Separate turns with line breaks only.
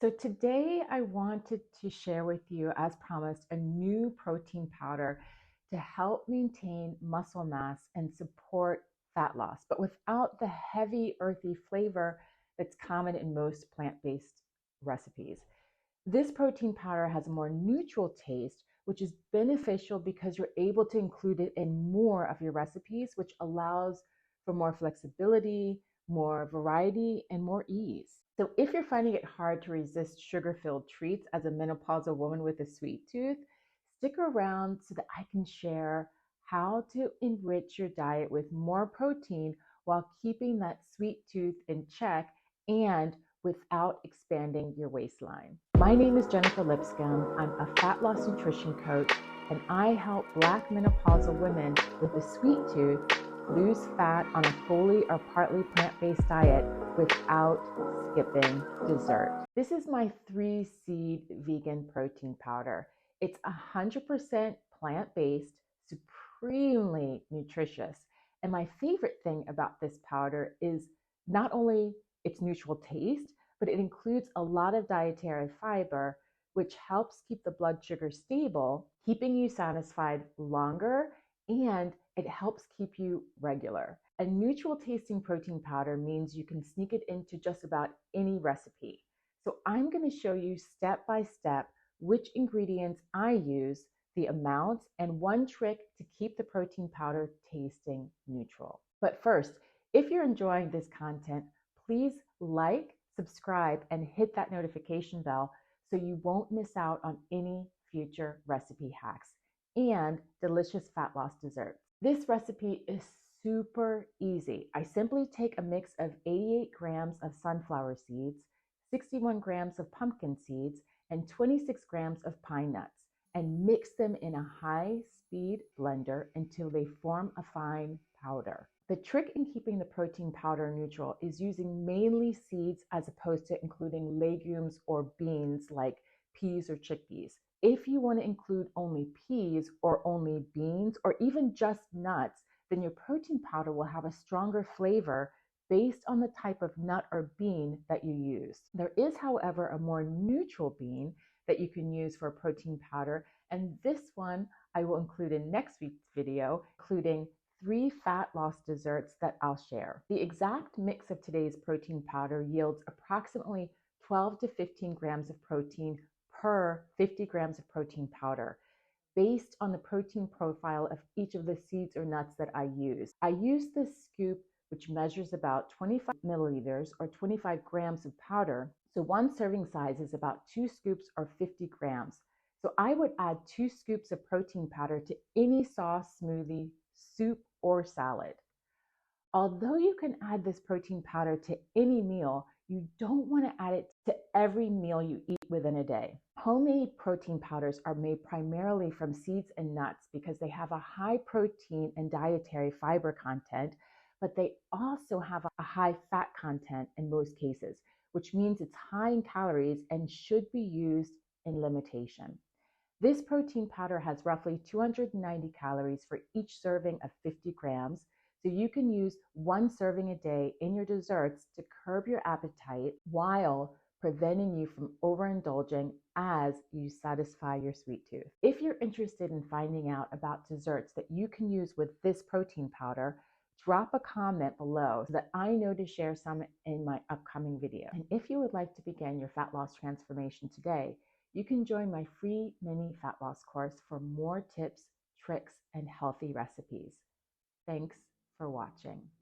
So today I wanted to share with you, as promised, a new protein powder to help maintain muscle mass and support fat loss, but without the heavy, earthy flavor that's common in most plant-based recipes. This protein powder has a more neutral taste, which is beneficial because you're able to include it in more of your recipes, which allows for more flexibility, more variety, and more ease. So if you're finding it hard to resist sugar-filled treats as a menopausal woman with a sweet tooth, stick around so that I can share how to enrich your diet with more protein while keeping that sweet tooth in check and without expanding your waistline. My name is Jennifer Lipscomb. I'm a fat loss nutrition coach, and I help Black menopausal women with a sweet tooth lose fat on a fully or partly plant-based diet without skipping dessert. This is my 3-seed vegan protein powder. It's 100% plant-based, supremely nutritious. And my favorite thing about this powder is not only its neutral taste, but it includes a lot of dietary fiber, which helps keep the blood sugar stable, keeping you satisfied longer, and it helps keep you regular. A neutral tasting protein powder means you can sneak it into just about any recipe. So I'm going to show you step by step which ingredients I use, the amounts, and one trick to keep the protein powder tasting neutral. But first, if you're enjoying this content, please like, subscribe, and hit that notification bell so you won't miss out on any future recipe hacks and delicious fat loss desserts. This recipe is super easy. I simply take a mix of 88 grams of sunflower seeds, 61 grams of pumpkin seeds, and 26 grams of pine nuts, and mix them in a high-speed blender until they form a fine powder. The trick in keeping the protein powder neutral is using mainly seeds as opposed to including legumes or beans like peas or chickpeas. If you want to include only peas or only beans or even just nuts, then your protein powder will have a stronger flavor based on the type of nut or bean that you use. There is, however, a more neutral bean that you can use for a protein powder, and this one I will include in next week's video, including 3 fat loss desserts that I'll share. The exact mix of today's protein powder yields approximately 12 to 15 grams of protein per 50 grams of protein powder, based on the protein profile of each of the seeds or nuts that I use. I use this scoop, which measures about 25 milliliters or 25 grams of powder. So one serving size is about 2 scoops or 50 grams. So I would add 2 scoops of protein powder to any sauce, smoothie, soup, or salad. Although you can add this protein powder to any meal, you don't want to add it to every meal you eat within a day. Homemade protein powders are made primarily from seeds and nuts because they have a high protein and dietary fiber content, but they also have a high fat content in most cases, which means it's high in calories and should be used in limitation. This protein powder has roughly 290 calories for each serving of 50 grams, so you can use 1 serving a day in your desserts to curb your appetite while preventing you from overindulging as you satisfy your sweet tooth. If you're interested in finding out about desserts that you can use with this protein powder, drop a comment below so that I know to share some in my upcoming video. And if you would like to begin your fat loss transformation today, you can join my free mini fat loss course for more tips, tricks, and healthy recipes. Thanks for watching.